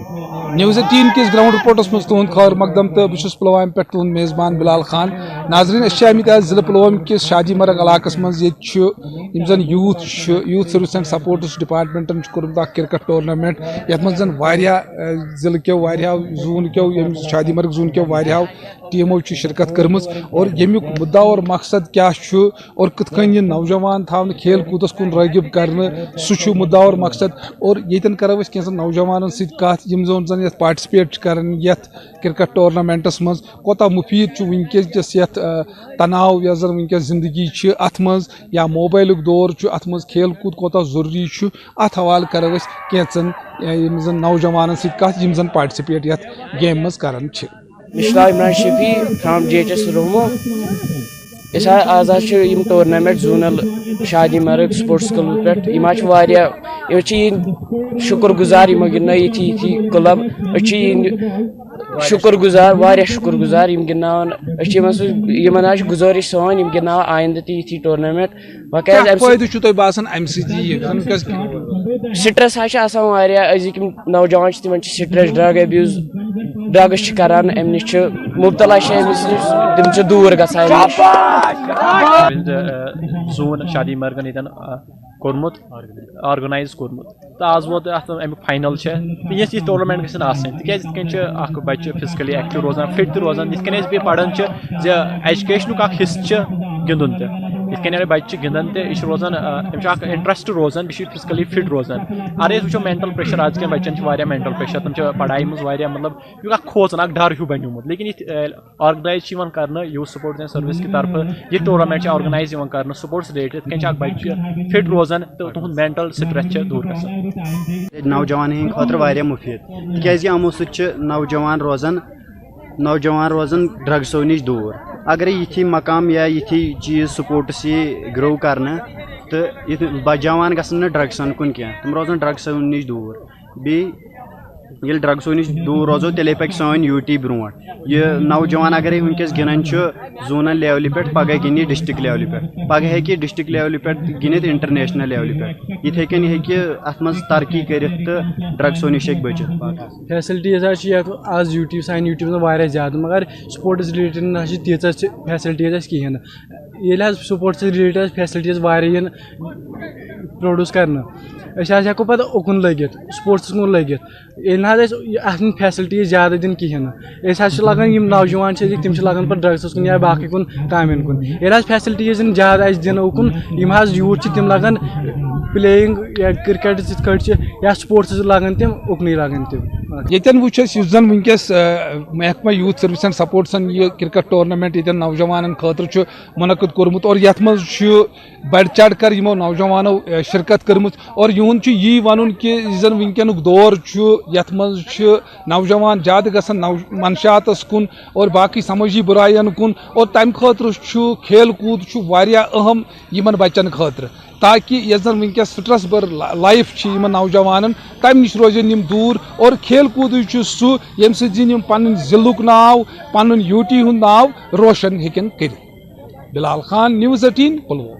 News 18 किस ground reports मज तुंद खैर मकदम तो बहुत पुलवाम पे तुंद मेज़बान बिलाल खान। नाजरीन आमित जिले पुलवाम किस शादी मरग इलाकस मज जन यूथ सर्विस एंड सपोर्ट्स डिपार्टमेंटन कोर्मुत क्रिकेट टूर्नामेंट ये मज जिले के जून के शादी मरग जून के टीमों शिरकत कर्म और यमुक मुद्दा और मकसद क्या और कथ कन नौजवान थावन खेल कूदस कुन रागिब कर सह मुद्दा और मकसद और ये करो कैसा नौजवान सत पार्टिसिपेट कर क्रिकेट टूर्नामेंटस मज कोता मुफीद वनकस तनाव यस जन वनकस जिंदगी अत मज या मोबाइल दौर अत मज खेल कूद कोता जरूरी अत हवाले करो कैचन नौजवान सत पार्टिसिपेट ये गेम मज कर इमरान शफी फ्राम JHS रोमो आज टूर्नामेंट जूनल शादी मरग स्पोर्ट्स क्लब पे शुक्र गुजार गिंदा ये क्लब शुक्र गुजार गिंदान गुजारिश सान गिंदा आइंद ती टूर्नामेंट स्ट्रेस अजिक नौजवान तिम स्ट्रेस ड्रग अब्यूज ड्रग्स करान अम नश मुबतला तिम दूर जून शादी मरगन ये कोर्मुत ऑर्गेनाइज कोर्मुत तो आज वोत अमिक फाइनल ये टूर्नामेंट गई बच्चे फिजिकली एक्टिव रोजान फिट रोजान ये पढ़ान एजुकेशन हिस्स गिंदन ये बच्चे गिंदन तो रोजान इंटरेस्ट रोजान फिजिकली फिट रोजान अरे वो मेंटल प्रेशर आज के बच्चन मेंटल प्रेशर तुम पढ़ाई मज मतलब यू खोचन डर हूँ बनोमुत लेकिन ये ऑर्गनाइज कर यूथ स्पोर्ट्स एंड सर्विस की तरफ ये टूर्नामेंट ऑर्गनाइज कर स्पोर्ट्स रिलेटेड ये बच्चे फिट रोजान तो तुहद मेंटल स्ट्रेस दूर नौजवान खुद मुफीद तक यमो नौजवान रोजान ड्रग्सो नश दूर अगर ये मकाम या ये चीज़ स्पोर्ट्स ये ग्रो कर तो बजावान गसन ड्रग्सन कुन क्या तुम रोजान ड्रग्सो नश दूर बी ये ड्रग्सो नश दूर रोजो तेले पक सन यूटी ब्रो ये नौजवान अगर वनकस गिनान जोनल लेवल पे पगह गिन डिस्ट्रिक्ट लेवल पे पगह हे डिस्ट्रिक्ट लेवल पे गिनित इंटरनेशनल लेवल पे इथे कन हे अत मज तरक्की कर ड्रग्सो नश बचित फैसिलिटीज आज यूट्यूब सान यूट्यूब ज़्यादा मगर स्पोर्ट्स रिलेटेड तीच फैसिलिटीज कहें ये स्पोर्ट्स रिलेटेड फैसिलिटीज प्रोड्यूस कर हेको पे उकुन लगित स्पोर्ट्स कुन लगित ये फैसिलिटीज ज़्यादा दिन कहें लगान नौजवान तिम लगान पे ड्रग्स कुन या बाकी कुन कामन कुन ये फैसिलिटीज ज़्यादा दिन उकुन यूथ तिम लगान प्लेइंग या क्रिकेट या स्पोर्ट्स लगान तिम उकन लगान तिम ये वनकस महकमा यूथ सर्विस एंड सपोर्ट्सन यह क्रिकेट टूर्नामेंट ये नौजवान खतर मुनक़द कोर्मुत और यथ मज बढ़ चढ़ कर यमो नौजवानों शिरकत कर्मुत और यून यी वन कि जन वनकन दौर यथ मज नौजवान ज़्यादा गसन मनशातस कुन और बाकी समाजी बुरायन कुन और तम खतर खेल कूद अहम यमन बच्चन खतर ताकि यस जन वनकस स्ट्रेस बर लाइफ नौजवान तम नश रोजन दूर और खेल कूद सह यम सम पन जिलुक नाव पन यूटी हुंद नाव रोशन हेकन कर। Bilal Khan news 18 Pulwama.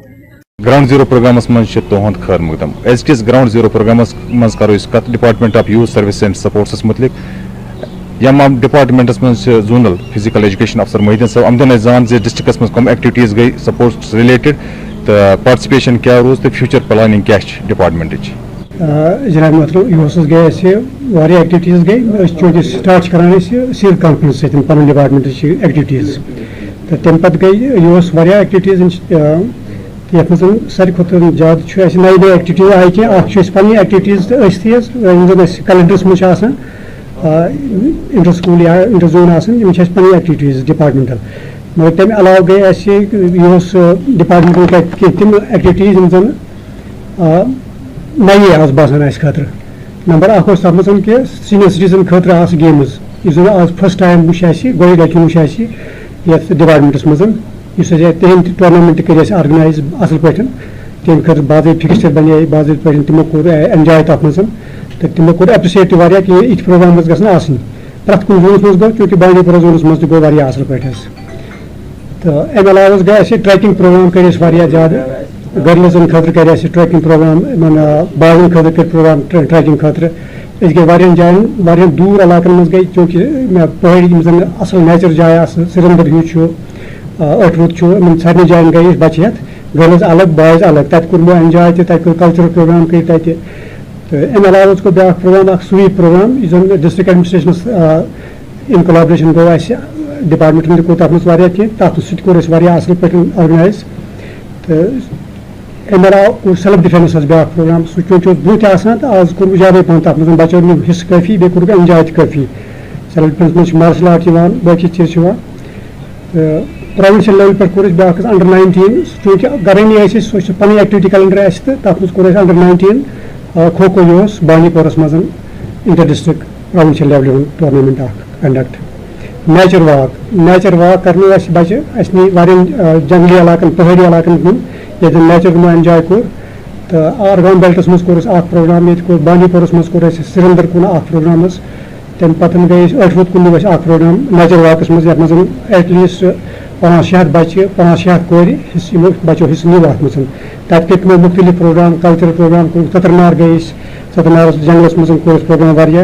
Ground zero program मज तुहद खैर मकदम अजकिस ग्राउंड जीरो प्रोग्राम मज करो कत department of youth service and sports मुतलिक यम डिपार्टमेंटस मज जोनल फिजिकल एजुकेशन अफसर मोहिद्दीन साहब आमदन जान डिस्ट्रिक्स मज कम एक्टिविटीज गई स्पोर्ट्स रिलेटेड तो पार्टिसिपेशन क्या रोज तो फ्यूचर प्लानिंग क्या डिपार्टमेंट जनाब मोहतरम यह गई एक्टिविटीज गई चूँकि स्टार्ट करान सील कॉन्फ्रेंस सत पन डिपार्टमेंट एक्टिविटीज तो तम पे गई यह एक्टिविटीज ये सारे खुद ज़्यादा नई नई एक्टिविटीज आई कह पन्नी एक्टिविटीज कैलेंडरस मज इंटर स्कूल या इंटर जोन पन्नी एक्टिविटीज डिपार्टमेंटल मगर तम अलाव गई डिपार्टमेंटल तम एक्टिविटीज नई आज बसान खतर नंबर तथ मज कि सीनियर सिटीजन खतर गेम्स आज फर्स्ट टाइम वो लटि वो डिपार्टमेंटस मज तिहद टूर्नामेंट कर ऑर्गनाइज असल पे तम खतर बाज़ फिक्सचर बने बाज़ पे तमो कोर एंजॉय तथ मज तो तमो कोर एप्रिशिएट कि ये प्रोग्राम गसन प्रत कुन जोनस मज गो चूँकि बांडीपोरा जोनस मज गो असल पे तो अमे अलावा गई ट्रैकिंग प्रोग्राम कर ज़्यादा गर्ल्सन खतर कर ट्रैकिंग प्रोग्राम बागन खतर कर प्रोग्राम ट्रैकिंग खतर गए वारियन जायन वारियन दूर इलाकन मज गई चूँकि पहाड़ी यम असल नेचर जाय श्रीनगर हूँ अठरुत सारे जायन गई बच्चे हेत गर्ल्स अलग बॉयज अलग तक कोर एंजॉय तक कल्चरल प्रोग्राम कर तो अमे अलावा गो ब्या प्रोग्राम स्वीप प्रोग्राम यह district administration in collaboration go department को तथ मह तथ सह असल पे ऑर्गनाइज तो अमे अलावा सेल्फ डिफेंस ब्या प्रोग्राम सह चूँकि ब्रोह तो आज कोर ज्यादा पहन तथ मज बचो हिस्स काफी बे कोर एंजॉय काफी सेल्फ डिफेंस में मार्शल आर्ट बाकी चीज तो प्रोविंशियल लेवल पे कोर ब्या अंडर 19 चूँकि गरनी सह पी एक्टिविटी कैलेंडर तथ मज कोर अंडर 19 खो खो यह बांडीपोरस मज inter district provincial level tournament conduct nature walk करने बच्चे जंगली इलाकन पहाड़ी इलाकन कुन ये नेचर एंजॉय कोर तो आरगाम बेल्टस मज कोर प्रोग्राम ये बांडीपोरस मज कोर श्रीनगर कुन प्रोग्राम तम पे गई अठरुत कुन प्रोग्राम नेचर वाकस मज एटलीस्ट 500 बच्चे 500 कोर बचो हिस्स नीव अत मज तब तमो मुख्तलिफ प्रोग्राम कल्चरल प्रोग्राम सतरनार गई सतरनार जंगलस मज कोर प्रोग्राम वारिया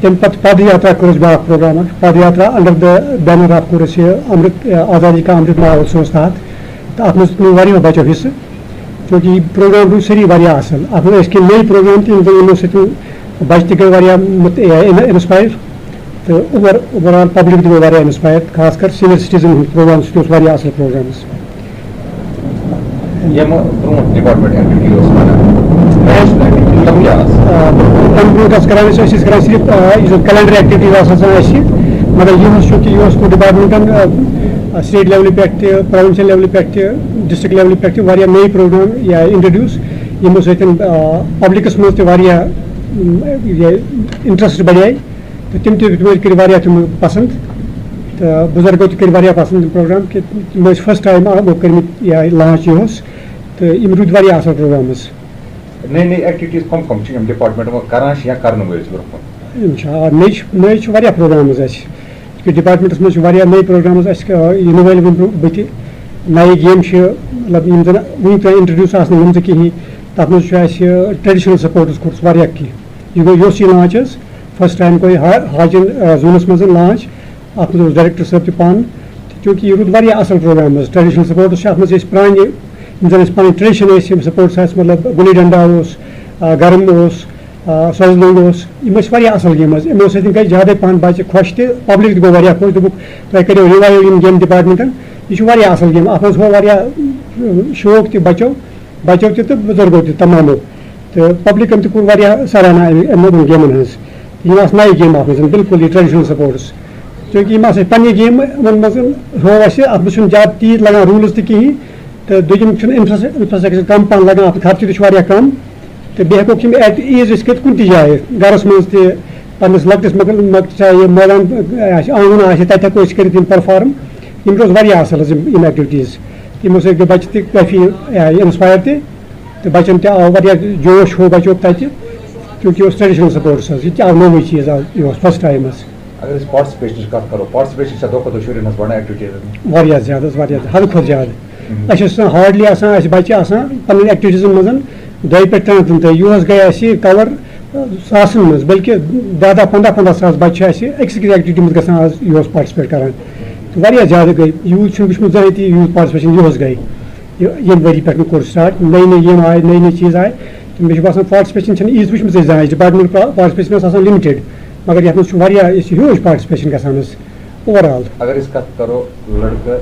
तम पे पद यात्रा कोर ब्या प्रोग्राम पद यात्रा अंडर द बैनर ऑफ कोर अमृत आज़ादी का अमृत महोत्सव तहत तो अत मज बचो हिस्स चूँकि प्रोग्राम रू सारी असल अत नई प्रोग्राम तमो सो बच्चे गई इंस्पायर तो ओवरऑल पब्लिक गई इंस्पायर खासकर सीनियर सिटीजन प्रोग्राम सह असल प्रोग्राम करान सिर्फ कैलेंडर एक्टिविटीज मगर यह चूँकि यह डिपार्टमेंटन स्टेट लेवल पे प्रोविंशियल लेवल पे डिस्ट्रिक्ट लेवल पे नई प्रोग्राम या इंट्रोड्यूस यमो सतन पब्लिकस मज इंटरेस्ट बढ़े तो तम तम पसंद तो बुजुर्गों कर पसंद प्रोग्राम कि तम फर्स्ट टाइम वो कर लॉन्च यह तो यम रूद असल प्रोग्राम नई नई एक्टिविटीज कम डिपार्टमेंट नई प्रोग्राम डिपार्टमेंटस मज नई प्रोग्राम इन वाल बत नई गेम मतलब वन तक इंट्रोड्यूस आम कहें तथ मज ट्रेडिशनल स्पोर्ट्स कोर यह गो योस लॉन्च फर्स्ट टाइम गई हाजन जोनस मज लॉन्च अत मज डायरेक्टर साहब पान चूँकि यह रूद असल प्रोग्राम ट्रेडिशनल स्पोर्ट्स अत मज प्रान पे ट्रेडिशन स्पोर्ट्स मतलब गुली डंडा गर्म सजलंग असल गेम यमो सत गई ज्यादा पहन बच्चे खुश तो पब्लिक गो खुश दोक तुम करो रिवाइव इन गेम डिपार्टमेंटन यह असल गेम अत मज शौक तो बचो तो बुजुर्गों तमामो तो पब्लिकन कोर सराहना अमन गेमन हज नई गेम अत बिल्कुल ट्रेडिशनल स्पोर्ट्स चूँकि पे गेम मज हो अत मज ज्यादा तीत लगान रूल्स तहें तो दुम इंफ्रास्ट्रक्चर कम पहन लगान अत खर्च तो कम तो बे हेको एट ईज कुन जाए गरस मज तस लकटिस मैदान आंगन तक हेको कर परफॉर्म यम रोज असल इन एक्टिविटीज यमो सत गई बच्चे काफी इंस्पायर तो बच्चन आव जोश हो बचो तक क्योंकि ट्रेडिशनल स्पोर्ट्स यह आव नोवे चीज यह फर्स्ट टाइम ज्यादा हद खुद ज्यादा हार्डली बच्चे पे एक्टिविटीजन मज 2 पे 3 दिन तक यह गई कवर सासन मज बल्कि 10-15 सास बच्चे अक्स एक्टिविटी मज आज यह पार्टिसिपेट करान तो ज्यादा गई यूथ वो जहें यूथ पार्टिसिपेशन यह गई ये वरी पे कोर स्टार्ट नई नई गेम आए नई नई चीज आए तो मे बासान पार्टिसिपेशन ईज वो जहाँ डिपार्टमेंट पार्टिसिपेशन लिमिटेड मगर ये ह्यूज पार्टिसिपेशन गसान ओवरऑल अगर इस कत करो लड़का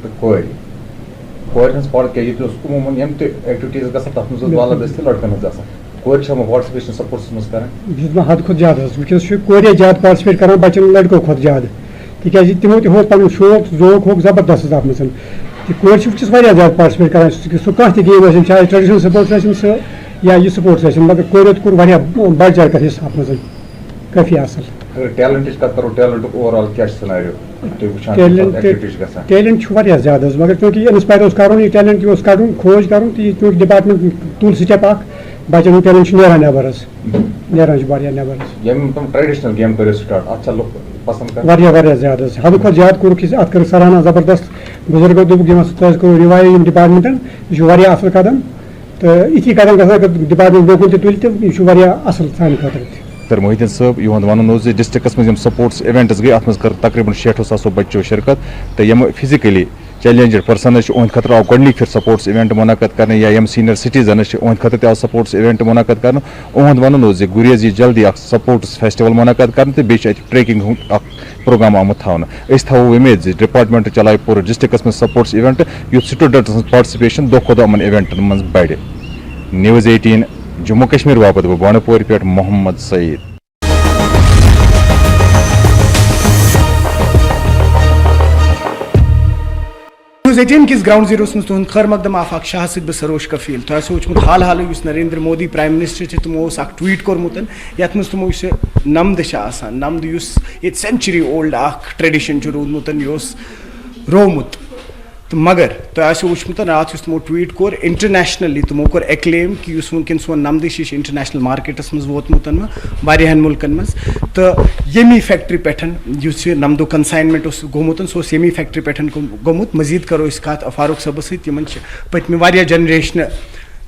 तो कोर अमूमन यम एक्टिविटीज गसन लड़कन कोर पार्टिसिपेशन स्पोर्ट्स मज हद खुद ज्यादा वस कोर ज्यादा पार्टिसिपेट कर बच्चन लड़कों खुद ज्यादा तिक तमो हो पे शौक जोक हो जबरदस्त अत मज कोर ज्यादा पार्टिसिपेट कर सह कह गेम चाहे ट्रेडिशनल स्पोर्ट्स या यह स्पोर्ट्स मगर कोर कोर बढ़ चढ़ कर हिस्सा अत मज काफी असल टैलेंट ज्यादा मगर चूँकि इंस्पायर कर टैलेंट कड़ खोज कर चूँकि डिपार्टमेंट तुल स्टेप बच्चन टैलेंट नान नबर ज्यादा हद खुद ज्यादा कोर अत कर सराहना जबरदस्त बुजुर्गों दोप करो रिवाइव डिपार्टमेंटन यह असल कदम तो इथी कदम गसान डिपार्टमेंट ब्रोकन ते तुल ते यह वारिया असल सान खतर तर मोहिदीन साहब युहद वन डिस्ट्रिक्स मज स्पोर्ट्स इवेंट्स गई अत कर तकरीबन 60 बच्चों शिरकत तो यम फिजिकली चैलेंजड पर्सन उहद खतर आव गोडनिक फिर स्पोर्ट्स इवेंट मुनद करने या यम सीनियर सिटीजन उहद खतर आव स्पोर्ट्स इवेंट मुनद कर उहद वन गुरेज जल्दी स्पोर्ट्स फेस्टिवल मुनद कर बे ट्रेकिंग प्रोग्राम आमुत थो थो उम्मीद डिपार्टमेंट चलाए पूरे डिस्ट्रिक्स मज sports event youth students participation दो खुद यमन इवेंटन मज बढ़ न्यूज़ 18 जम्मू कश्मीर बापत बांडीपोर पे मोहम्मद सईद। न्यूज़ 18 किस ग्राउंड जीरो तुंद खैर मकदम आफाक शाह सद सरोश कफील तो वुचमुत हाल हाल नरेंद्र मोदी प्राइम मिनिस्टर तमो ट्वीट कोर्मुत यथ मज तमो नमद नमद ये सेंचुरी ओल्ड ट्रेडिशन रूदमुत रोमुत तो मगर तो वुचमुत रात तमो ट्वीट कोर इंटरनेशनली तमो कोर एक्लेम कि वनकन सोन नमदिश इंटरनेशनल मार्केटस मज वोतमुत वारियाहन मुल्कन मज तो यमी फैक्ट्री पे नमदो कंसाइनमेंट गोमुत सो यमी फैक्ट्री पे गोमुत मजीद करो कत फारूक सब सतम पत्म वारिया जनरेशन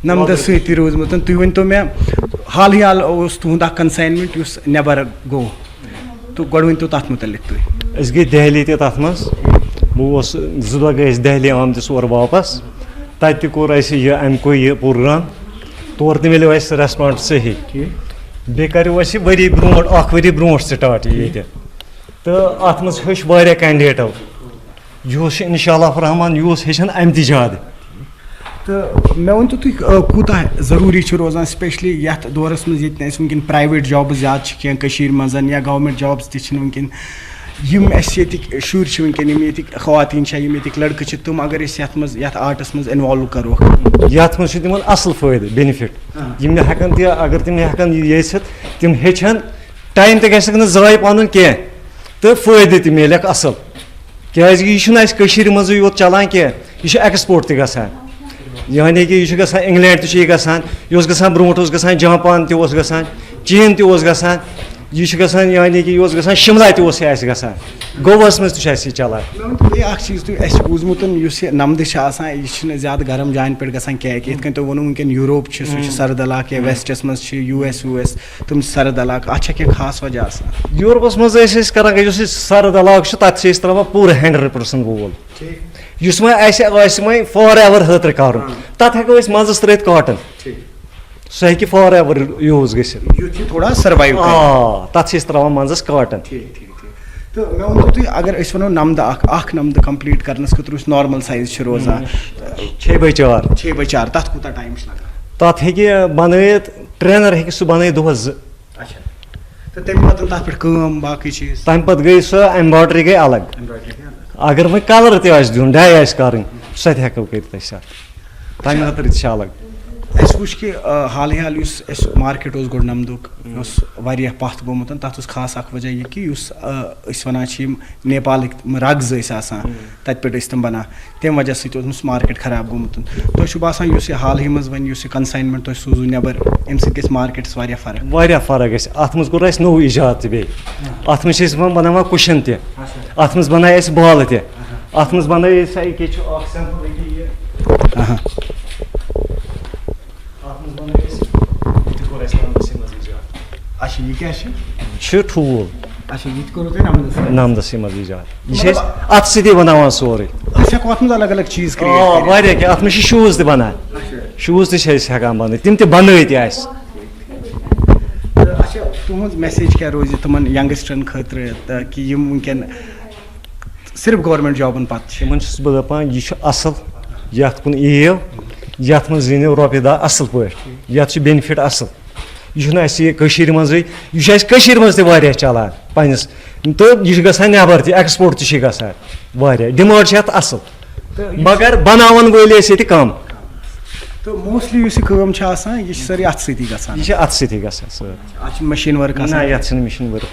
नमद सत रोजमुत तुम वन तो मे हाल ही हाल तुंद कंसाइनमेंट नबर गो तो गो वन तो तथ मुतलिक तुम गई दहली तथ मज बस जुदा गई दहली आमदिस और वापस तत कोर अमको यह प्रोग्राम तौर ते मिलो रेस्पॉन्ड सही बे करो worry bro worry bro start ये तो अत मज हेच वारिया कैंडिडेटो यह इंशाल्लाह रहमान यह हेचन अमि ज्यादा तो मे वन तो कूता जरूरी रोजान स्पेशली यथ दौरस मज वनकन प्राइवेट जॉब्स ज्यादा कह मज या गवर्नमेंट जॉब्स तनकन यम शुर वनकन खवातीन लड़के तम अगर यथ आर्टस मज इन्वॉल्व करो यथ मज तम असल फायदे बेनिफिट यम हेकन अगर तम हेकन यथ तम हेचन टाइम ते गन जाय पन कह तो फायदे ते मिलक असल क्या यह मज योत चलान कह यह एक्सपोर्ट ते गसान यानी कि यह गसान इंग्लैंड ते गसान यह गसान ब्रोट गसान जापान ते गसान चीन ते गसान यह गसान यानी कि यह गसान शिमला ते गसान गोवास मज ते चलान चीज तो बूजमुत नमद यह ज्यादा गर्म जान पे गसान कह ये तो वो वनकन यूरोप सह सर्द इलाक या वेस्टस मज यूएस तम सर्द इलाक अत क्या खास वजह यूरोपस मज कर सर्द इलाक तथ त्रा पूरे 100% वोल इस वह फॉर एवर हतर कर तथ हेको मजस त्र कॉटन सह हे फॉर एवर यूज गि थोड़ा सर्वाइव तथ त्रा मजस कॉटन तो मे वो तुम अगर वो नमद नमद कंप्लीट करने खुद नॉर्मल साइज रोजान 6x4 तथ कूता टाइम लगा तथ हे बनत ट्रेनर हे सह बन दोहस तो तम तथ पे बाकी चीज तम पे गई सह एम्ब्रॉयडरी गई अलग अगर वह कलर दिन डाई कर सह हेको कर तमें खतर अलग वो कि हाल ही हाल मार्केट गो नमदुक वारिया पथ गोमुत तथ खास वजह यह कि वन नेपाल रग्ज तत पे तम बना तम वजह सत मार्केट खराब गोमुत तो बसान हाल ही मज वन कंसाइनमेंट सूजू नबर अम सत मार्केटस वारिया फर्क गई अत मज कोर नौ इजाद बे अत मज बनावा कुशन तथ मज बनाए बॉल तथ मज बनाए ठूल नमदस मज इजाद अत सी बनावान सोरे अलग अलग चीज वारिया अत मज शूज बनान शूज तेकान बन तम बन तुहद मैसेज क्या रोज तमन यंगस्टरन खतर कि वनकन सिर्फ गवर्नमेंट जॉबन पे बह दपान यह असल यथ कुन यीव यथ मज जीनो रोपये दह असल पे यथ बेनिफिट असल यह मज मज चलान पन्नस तो यह गसान नबर एक्सपोर्ट तक डिमांड यथ असल मगर बनावन वल ये कम तो मोस्टली यह सारी अत सती गसान यह अत सती गसान मशीन वर्क ये मशीन वर्क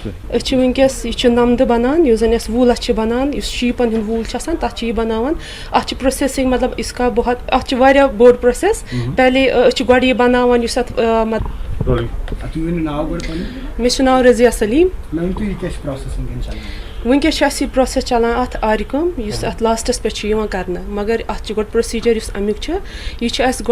वनकस यह नमद बनान जन वूल बनान शीपन हूँ वूल तथ बनान अत प्रोसेसिंग मतलब इसका बहुत अत बोड़ प्रोसेस पहले गो बनान تُہۍ ؤنِو ناو گۄڈٕ پَنُن. مےٚ چھُ ناو رضیہ سلیٖم. مےٚ ؤنۍ تُہۍ یہِ کیٛاہ چھِ پرٛاسٮ۪س وٕنکٮ۪ن چلان؟ وٕنکٮ۪س چھُ اَسہِ یہِ پرٛوسٮ۪س چلان اَتھ آرِ کٲم یُس اَتھ لاسٹَس پٮ۪ٹھ چھُ یِوان کَرنہٕ مگر اَتھ چھُ گۄڈٕ پرٛوسیٖجر یُس اَمیُک چھُ یہِ چھُ اَسہِ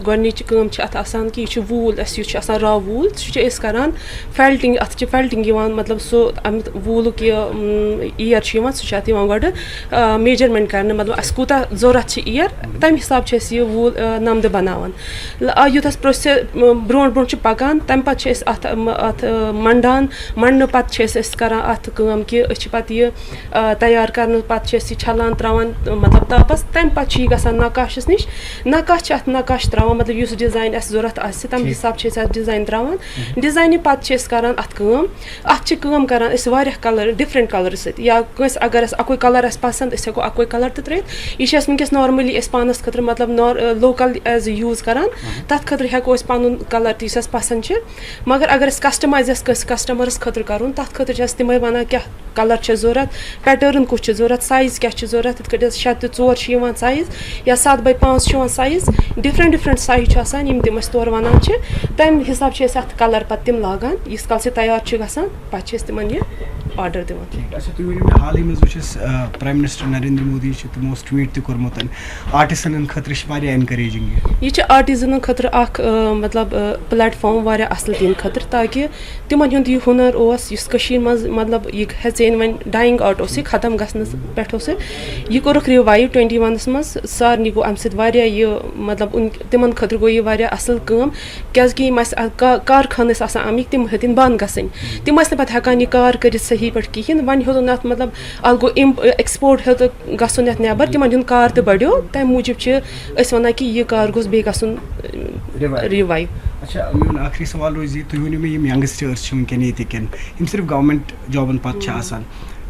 گۄڈنِچ کٲم چھِ اَتھ آسان کہِ یہِ چھُ ووٗل اَسہِ یُس چھُ آسان را ووٗل سُہ چھِ أسۍ کَران فیلٹِنٛگ اَتھ چھِ فیلٹِنٛگ یِوان مطلب سُہ اَمیُک ووٗلُک یہِ اِیر چھُ یِوان سُہ چھُ اَتھ یِوان گۄڈٕ میجَرمٮ۪نٛٹ کَرنہٕ مطلب اَسہِ کوٗتاہ ضوٚرَتھ چھِ اِیر تَمہِ حِساب چھِ أسۍ یہِ ووٗل نَمدٕ بَناوان یُتھ اَسہِ برونٛٹھ برونٛٹھ چھُ پَکان تَمہِ پَتہٕ چھِ أسۍ اَتھ مَنڈان مَنڈنہٕ پَتہٕ چھِ أسۍ کَران اَتھ کٲم کہِ أسۍ چھِ پَتہٕ یہِ تیار کَرنہٕ پَتہٕ چھِ أسۍ یہِ چھَلان ترٛاوان مطلب تاپَس تَمہِ پَتہٕ چھِ یہِ گژھان نَقاشَس نِش نَقاش چھِ اَتھ نَقاش ترٛاوان مطلب یُس ڈِزایِن اَسہِ ضوٚرَتھ آسہِ تَمہِ حِساب چھِ أسۍ اَتھ ڈِزایِن ترٛاوان ڈِزاینہِ پَتہٕ چھِ أسۍ کَران اَتھ کٲم اَتھ چھِ کٲم کَران أسۍ واریاہ کَلَر ڈِفرَنٛٹ کَلرٕ سۭتۍ یا کٲنٛسہِ اگر اَسہِ اَکُے کَلَر آسہِ پَسنٛد أسۍ ہٮ۪کو اَکُے کَلَر تہِ ترٛٲیِتھ یہِ چھِ اَسہِ وٕنکٮ۪س نارمٔلی أسۍ پانَس خٲطرٕ مطلب لوکَل ایز اے یوٗز کَران تَتھ خٲطرٕ ہٮ۪کو أسۍ پَنُن کَلَر تہِ یُس اَسہِ پَسنٛد چھِ مگر اگر أسۍ کَسٹمایز آسہِ کٲنٛسہِ کَسٹمَرَس خٲطرٕ کَرُن تَتھ خٲطرٕ چھِ اَسہِ تِمَے وَنان کیٛاہ کَلَر چھِ ضوٚرَتھ پیٹٲرٕن کُس چھُ ضوٚرَتھ سایز کیٛاہ چھُ ضوٚرَتھ یِتھ کٲٹھۍ حظ 6 تہٕ 4 چھِ یِوان سایز یا 7x5 چھِ یِوان سایز ڈِفرَنٛٹ سایز چھُ آسان یِم تِم أسۍ تورٕ وَنان چھِ تَمہِ حِساب چھِ أسۍ اَتھ کَلَر پَتہٕ تِم لاگان ییٖتِس کالَس یہِ تیار چھُ گژھان پَتہٕ چھِ أسۍ تِمَن یہِ آرڈَر دِوان. اچھا تُہۍ ؤنِو مےٚ حالٕے منٛز وٕچھ اَسہِ پرٛایم مِنِسٹَر نریندر مودی چھِ تِمو اوس ٹویٖٹ تہِ کوٚرمُت آرٹِسَنَن خٲطرٕ چھِ واریاہ اٮ۪نکَریجِنٛگ یہِ چھِ آرٹِزَنَن خٲطرٕ اَکھ مطلب پٕلیٹ فارم واریاہ اَصٕل دِنہٕ خٲطرٕ تاکہِ تِمَن ہُنٛد یہِ ہُنَر اوس یُس کٔشیٖرِ منٛز مطلب یہِ ہیٚژے وۄنۍ ڈایِنٛگ آرٹ اوس یہِ ختم گژھنَس پٮ۪ٹھ اوس یہِ کوٚرُکھ رِوایِو 21 منٛز سارنٕے گوٚو اَمہِ سۭتۍ واریاہ یہِ مطلب تِمَن خٲطرٕ گوٚو یہِ واریاہ اَصٕل کٲم کیٛازِکہِ یِم اَسہِ کارخان ٲسۍ آسان آمٕتۍ تِم ہیٚتِنۍ بنٛد گژھٕنۍ تِم ٲسۍ نہٕ پَتہٕ ہٮ۪کان یہِ کار کٔرِتھ صحیح پٲٹھۍ کِہیٖنۍ وۄنۍ ہیوٚتُن اَتھ مطلب اَتھ گوٚو ایٚکٕسپوٹ ہیوٚت گژھُن یَتھ نٮ۪بَر تِمَن ہُنٛد کار تہِ بَڑیو تَمہِ موٗجوٗب چھِ أسۍ وَنان کہِ یہِ کار گوٚژھ بیٚیہِ گژھُن رِوایِو. اچھا میون آخری سوال روزِ یہِ تُہۍ ؤنِو مےٚ یِم ینٛگسٹٲرٕس چھِ وٕنکٮ۪ن ییٚتِکٮ۪ن یِم صرف گورمٮ۪نٛٹ جابَن پَتہٕ چھِ آسان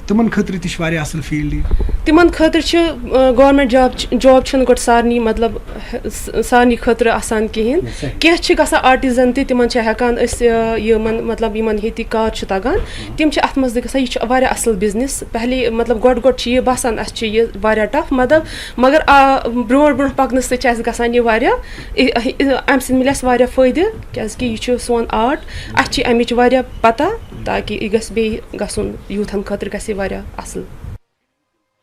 تِمَن خٲطرٕ تہِ چھِ واریاہ اَصٕل فیٖلڈ یہِ تِمَن خٲطرٕ چھِ گورمٮ۪نٛٹ جاب چھِنہٕ گۄڈٕ سارنٕے مطلب سارنٕے خٲطرٕ آسان کِہیٖنۍ کینٛہہ چھِ گژھان آرٹِزَن تہِ تِمَن چھِ ہٮ۪کان أسۍ یِمَن مطلب یِمَن ییٚتہِ کار چھُ تَگان تِم چھِ اَتھ منٛز تہِ گژھان یہِ چھُ واریاہ اَصٕل بِزنِس پہلے مطلب گۄڈٕ چھِ یہِ باسان اَسہِ چھِ یہِ واریاہ ٹَف مگر برونٛٹھ برونٛٹھ پَکنہٕ سۭتۍ چھِ اَسہِ گژھان یہِ واریاہ اَمہِ سۭتۍ مِلہِ اَسہِ واریاہ فٲیدٕ کیٛازِکہِ یہِ چھُ سون آرٹ اَسہِ چھِ اَمِچ واریاہ پَتہ تاکہِ یہِ گژھِ بیٚیہِ گژھُن یوٗتھَن خٲطرٕ گژھِ یہِ واریاہ اَصٕل.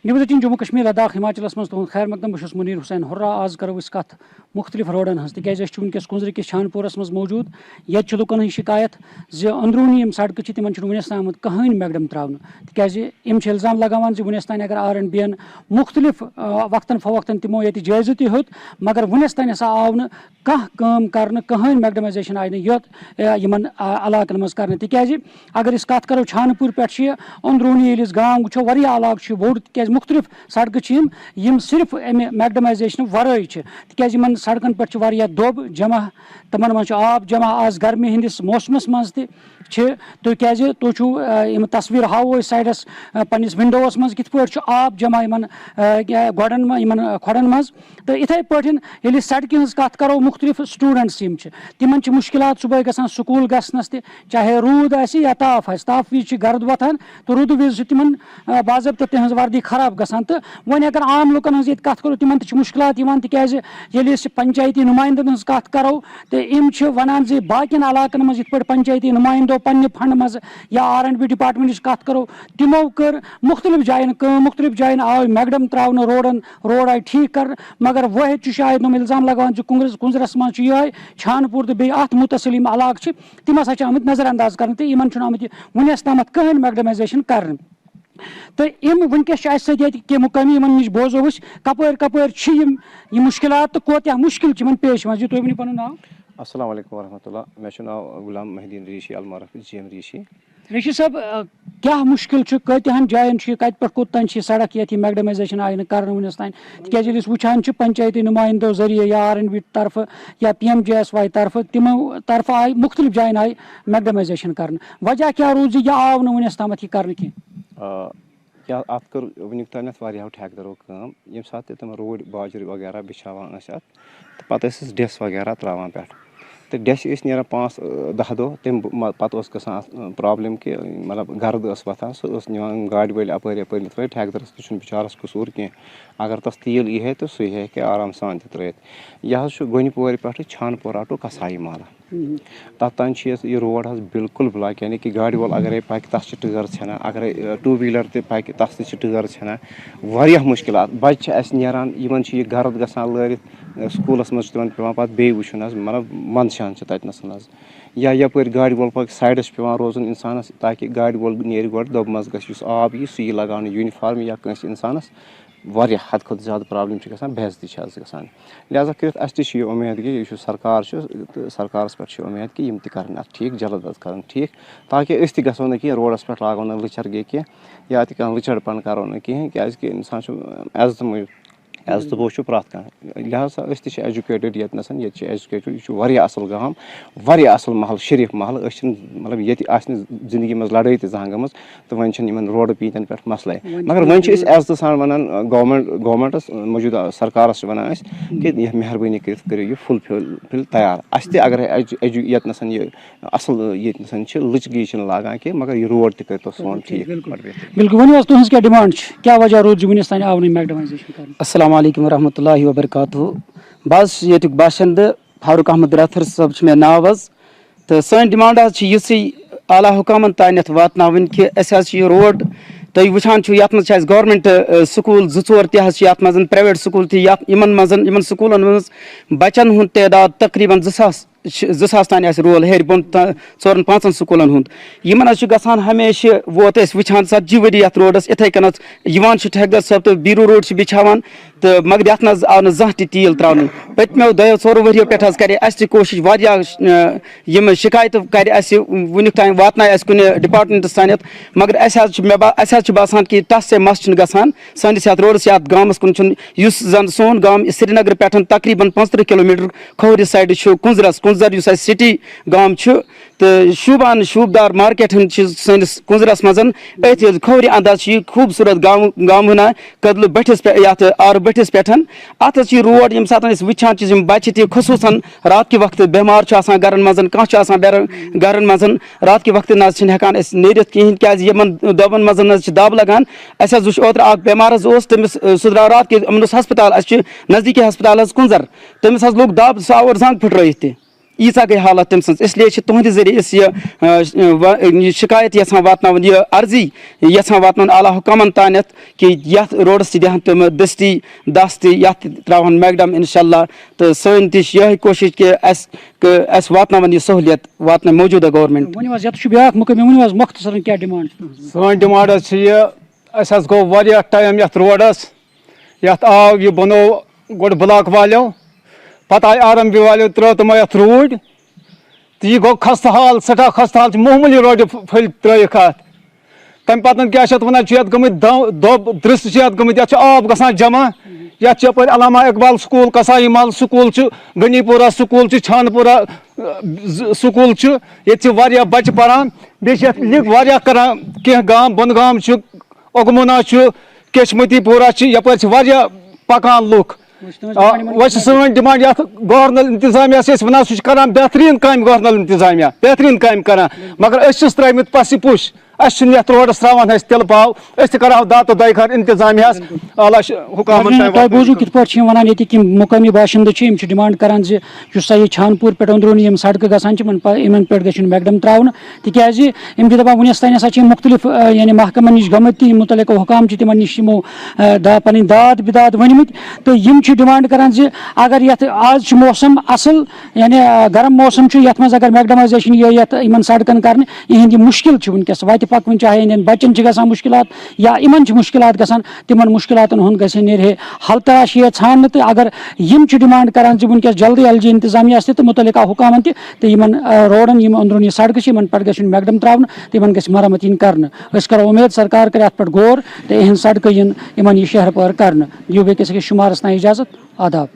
News 18 جموں کشمیر لداخ ہماچلس منٛز تُہُنٛد خیر مقدم بہٕ چھُس مُنیٖر حُسین ہُرا آز کرو أسۍ کَتھ مُختلِف روڈن ہٕنٛز تِکیازِ أسۍ چھِ وٕنکیٚس کُنزرٕ کِس چھانپوٗرس منٛز موٗجوٗد ییٚتہِ چھِ لُکن ہٕنٛز شِکایت زِ أنٛدروٗنی یِم سڑکہٕ چھِ تِمن چھُنہٕ وُنیُس تام آمُت کٕہٕنۍ میکڈم ترٛاونہٕ تِکیازِ یِم چھِ اِلزام لگاوان زِ وُنیُس تام اگر RNB ین مُختلِف وقتن فوقتن تِمو ییٚتہِ جٲیزٕ تہِ ہیوٚت مگر وُنیُس تام ہسا آو نہٕ کانٛہہ کٲم کرنہٕ کٕہٕنۍ میکڈمایزیشن آیہِ نہٕ یوٚت یِمن علاقن منٛز کرنہٕ تِکیازِ اگر أسۍ کتھ کرو چھانپوٗر پٮ۪ٹھ چھِ أنٛدروٗنی ییٚلہِ أسۍ گام وٕچھو واریاہ علاقہٕ چھُ بوٚڑ تِکیازِ مُختلِف سڑکہٕ چھِ یِم صرف اَمہِ میکڈمایزیشنہٕ ورٲے چھِ تِکیازِ یِمن سڑکن پٮ۪ٹھ چھِ واریاہ دۄب جمع تِمن منٛز چھُ آب جمع آز گرمی ہِنٛدِس موسمس منٛز تہِ چھِ تِکیازِ تُہۍ چھُو یِم تصویٖر ہاوو أسۍ سایڈس پنٕنِس ونڈووس منٛز کِتھ پٲٹھۍ چھُ آب جمع یِمن گۄڈن منٛز یِمن کھۄڈن منٛز تہٕ یِتھٕے پٲٹھۍ ییٚلہِ أسۍ سڑکہِ ہٕنٛز کتھ کرو مُختلِف سٹوٗڈنٹس یِم چھِ تِمن چھِ مُشکِلات صُبحٲے گژھان سکوٗل گژھنس تہِ چاہے روٗد آسہِ یا تاپھ آسہِ تاپھ وِزِ چھِ گرد وۄتھان تہٕ روٗدٕ وِزِ چھِ تِمن باضٲبطہٕ تِہنٛز وردی خراب گژھان تہٕ وۄنۍ اگر عام لُکن ہٕنٛز ییٚتہِ کتھ کرو تِمن تہِ چھِ مُشکِلات یِوان تِکیازِ ییٚلہِ أسۍ پنچایتی نُمایندن ہٕنٛز کتھ کرو تہٕ یِم چھِ ونان زِ باقین علاقن منٛز یِتھ پٲٹھۍ پنچایتی نُمایندو پننہِ فنڈٕ منٛز یا RNB ڈپارٹمنٹٕچ کتھ کرو تِمو کٔر مُختلِف جاین کٲم مُختلِف جاین آو میکڈم تراونہٕ روڈ آیہِ ٹھیٖک کرنہٕ مگر وٲحد چھُ شاید یِم اِلزام لگاوان زِ کُنزرس منٛز چھُ یِہوے چھانپوٗر تہٕ بیٚیہِ اَتھ مُتصل یِم علاقہٕ چھِ تِم ہسا چھِ آمٕتۍ نظر انداز کرنہٕ تہٕ یِمن چھُنہٕ آمُت وُنیُس تامتھ کٕہٕنۍ میکڈمایزیشن کرنہٕ تہٕ یِم وٕنکیٚس چھِ اَسہِ سۭتۍ ییٚتہِ کینٛہہ مُقٲمی یِمن نِش بوزو أسۍ کپٲرۍ چھِ یِم مُشکِلات تہٕ کوتاہ مُشکِل چھِ یِمن پیش یِوان زِ تُہۍ ؤنِو پنُن ناو. السلام علیکم ورحمۃ اللہ مےٚ چھُ ناو غلام محدیٖن ریٖشی المعرف GM ریٖشی. ریٖشی صٲب کیاہ مُشکِل چھُ کۭتِہن جاین چھُ یہِ کتہِ پٮ۪ٹھ کوٚت تانۍ چھِ یہِ سڑک ییٚتہِ یہِ میکڈمایزیشن آیہِ نہٕ کرنہٕ وُنیُس تانۍ تِکیازِ ییٚلہِ أسۍ وٕچھان چھِ پنچایتی نُمایندو ذٔریعہٕ یا RNB طرفہٕ یا PMJSY طرفہٕ تِمو طرفہٕ آیہِ مُختلِف جاین آیہِ میکڈمایزیشن کرنہٕ وجہ کیاہ روٗد زِ یہِ آو نہٕ وُنیُس تامتھ یہِ کرنہٕ کینٛہہ. اَتھ کٔر وٕنیُک تانٮ۪تھ واریاہو ٹھیکدَرو کٲم ییٚمہِ ساتہٕ تہِ تِم روٗدۍ باجِر وغیرہ بِچھاوان ٲسۍ اَتھ تہٕ پَتہٕ ٲسۍ ڈٮ۪س وغیرہ ترٛاوان پٮ۪ٹھ تہٕ ڈٮ۪سہِ ٲسۍ نیران 5-10 دۄہ تَمہِ پَتہٕ اوس گژھان اَتھ پرٛابلِم کہِ مطلب گرد ٲس وۄتھان سُہ ٲس نِوان گاڑِ وٲلۍ اَپٲرۍ یَپٲرۍ ترٛٲیِتھ ٹھیکدَرَس تہِ چھُنہٕ بِچارَس قصوٗر کینٛہہ اگر تَتھ تیٖل یی ہے تہٕ سُہ ہیٚکہِ آرام سان تہِ ترٛٲیِتھ یہِ حظ چھُ گۄنہِ پورِ پٮ۪ٹھٕ چھانپورہ ٹُو کَسایی مالا तत् तान यह रोड बिल्कुल ब्लॉक यानी कि गाड़ी वोल अगर पक तस टगर ह्यान अगर 2 व्हीलर ते पक तस टगर ह्यान वारिया मुश्किलात बच्चे अस नेरान यमन यह गर्द गसान लरित स्कूलस मज तिमन पेवान पत बे वुचुन मतलब मंदशान ततनसन या यपर गाड़ी वोल पक साइडस पेवान रोजन इंसानस ताकि गाड़ी वोल नेर गोड दब मज गस आब यी सु लगान यूनिफॉर्म या कंस इंसानस वारिया हद खुद ज़्यादा प्रॉब्लम गसान बेइज्जती गसान लिहाजा कर अस उम्मीद कि यह सरकार सरकारस पे उम्मीद कि यम तक ठीक जल्द कर ठीक ताकि अस तक गो ना रोडस पे लागो ना लचर गे कह या कह लचरपन करो ना कहें क्या इंसान एज वो प्रत कह लिहाजा अस एजुकेटेड ये एजुकेटेड यह असल गाम वारिया असल महल शरीफ महल मतलब ये जिंदगी मज लड़ाई तह गम तो वन रोड पीतन पे मसले मगर वन एज सान वन गवर्नमेंटस मौजूदा सरकारस वन कि यह मेहरबानी कर यह फुल तैयार अस अगर ये असल ये लुचगी लागान कह मगर यह रोड तो सोन ठीक बिल्कुल वन तुज क्या डिमांड क्या वजह रोज वनस तान आव मैगडमाइजेशन अस्सलाम वालेकुम वरहमतुल्लाहि वबरकातुहू बस ये बाशिंद फारूक अहमद रथर सब मे नाव तो सन डिमांड आला हुकामन तान वातन कि यह रोड तुम वुचान ये गवर्नमेंट स्कूल 2-4 तह प्राइवेट स्कूल इन स्कूलन मज बचन हुंद तादाद तकरीबन 2000 तान रोल हेर बोन 4-5 स्कूलन हुंद यमन गसान हमेशा वोत वुचान 70 वरी ये रोडस इथे कन ठेकेदार साहब तो बीरू रोड बिछावान तो मगर ये आव न जह तील त्रावन पत्मो 2-4 वरियो पे कर कोशिश यम शिकायत कर वुनिक तान वातन कुन डिपार्टमेंटस तान मगर अस बासान कि टस से मस गसान सानिस रोडस ये गामस कुन जन सोन गाम श्रीनगर पे तकरीबन 35 किलोमीटर खोर साइड कुंजर सिटी गाम तो शूबान शूबदार मार्केट सैनिस कुंजरस मज खोर अंदाज खूबसूरत गाम हुना कदल बटिस पे आर बटिस पे अत रोड यम सात वुचान बच्चे खसूसन रात के वक्त बेमार गरन मज कह गरन मज रात के वक्त नान नेरित कहें क्या दबन मज दब लगान अस ओतर बेमार तमिस सह द्राव रात के हस्पताल नजदीकी हस्पताल कुंजर तमिस लोग दब सह और जंग फुट यीचा गई हालत तम इसलिए तुहद जरिए शिकायत यहां वातन यह अर्जी यहां वातन आला हुकामन तान कि यथ रोडस दिन तम दस्ती दस त्रावन मैगडम इंशाल्लाह तो सन यह कोशिश कि अस वातन यह सहूलियत वातन मौजूदा गवर्नमेंट मुख्तसर क्या डिमांड सन डिमांड अस गो वारिया टाइम यथ रोडस यथ आव यह बनो गोड ब्लॉक वालों पता आय आरएमबी वालों त्रो तमो यथ रूड तो यह गो खस्ताहाल सठा खस्ताहाल मामूली रोड फल त्रक तम पत क्या वन गमित दोब दृश्य गमित आब गसान जमा यपर अलामा इकबाल स्कूल कसाई मल स्कूल गनीपुरा स्कूल छानपुरा स्कूल ये बच्चे पारान बे लिंक करान कह गाम बनगाम ओगमुना केशमतीपुरा यपर पकान लुक वह सन डिमांड ये गवर्नल इंतजामिया वन सह बेहतरीन काम गवर्नल इंतजामिया बेहतरीन काम कर मगर त्रमित पस पुश अस रोडस त्रावान तिल पाव करो दात दखर इंतजामिया आला हुकामन बूझू कित पे वन ये मुकामी बाशिंद डिमांड करान यह छानपुर पे अंदरूनी सड़क गसान इन पे गई मैगडम त्रावन तिकाज दपान वनस तान हसा मुख्तलिफ यानी महकमन नश गमत मुतलका हुकाम तिम नश पन दाद बिदाद वनमित तो यम डिमांड करान अगर ये आज मौसम असल यानी गर्म मौसम ये अगर मैगडमाइजेशन इन सड़कन कर इहंद मुश्किल वनकस वत पकवन चाहे इन बच्चन गसान मुश्किलात या इन मुश्किलात गसान तिमन मुश्किलातन हुंद गसे नेरे हल तलाश ये छान तो अगर यम डिमांड करान वनकस जल्दी अलजी इंतजामिया तो मुतलका हुकामन तो इन रोडन अंदरूनी सड़क इन पे गई मैगडम त्रावन तो इन गई मरम्मत इन कर करो उम्मीद सरकार कर पे गौर तो इन सड़क इन यह शहर पार कर दियो बेकिस शुमारस ना इजाजत आदाब।